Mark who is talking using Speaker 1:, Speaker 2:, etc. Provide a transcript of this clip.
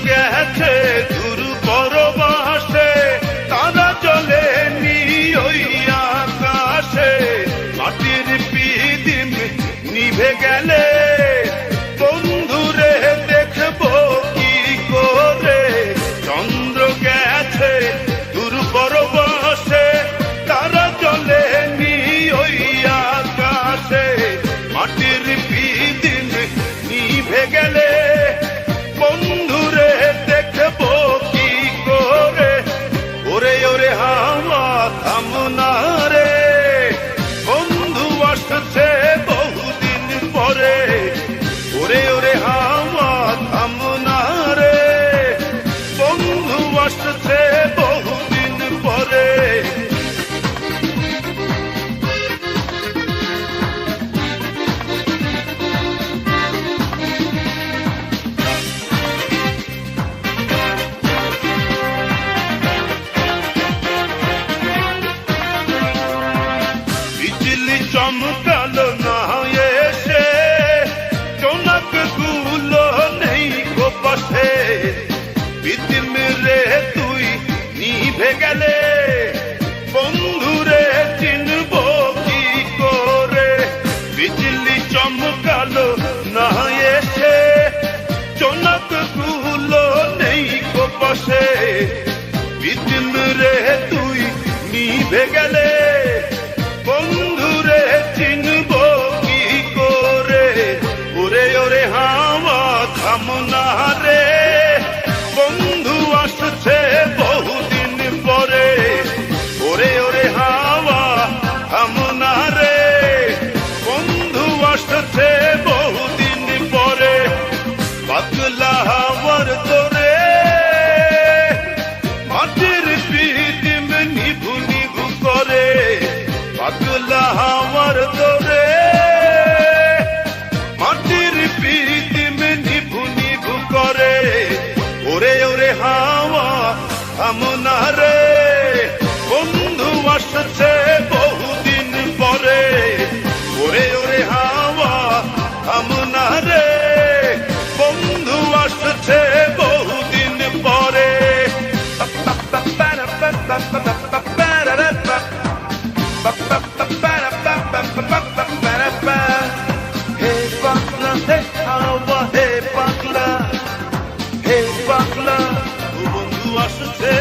Speaker 1: গেছে দূর পরবাসে, তারা চলে নি ওই আকাশে। মাটির পিদিম নিভে গেলে বন্ধুরে দেখবো কি করে। চন্দ্র গেছে দূর পরবাসে, তারা চলে নি ওই আকাশে। মাটির পিদিম নিভে গেলে বন্ধুরে দেখবো কি করে। ওরে ওরে হাওয়া থামনা রে, বন্ধু আসছে বহুদিন পরে। ওরে ওরে হাওয়া থামনা রে, বন্ধু আসছে বহুদিন পরে। বিজলি চমকালো না এসে, জোনাক গুলো নেই গো পাশে। পিদিম রে তুই নিভে গেলে বন্ধুরে চিনবো কি করে। বিজলি চমকালো না এসে, জোনাক গুলো নেই গো পাশে। পিদিম রে তুই নিভে গেলে বন্ধুরে চিনবো কি করে। ওরে ওরে হাওয়া থামনা রে, বন্ধু আসছে বহুদিন পরে। ওরে ওরে হাওয়া থামনা রে, বন্ধু আসছে বহুদিন পরে। পাতলা হাওয়ার তোরে মাটির পিদিম নিভু নিভু করে। পাতলা হাওয়ার তোরে মাটির পিদিম নিভু নিভু করে। ওরে ওরে হাওয়া থামনা রে, বন্ধু আসছে বহুদিন পরে। ওরে ওরে হাওয়া থামনা রে, বন্ধু আসছে বহুদিন পরে। হে পাগলা হে হাওয়া হে পাগলা, হে পাগলা ও বন্ধু আসছে।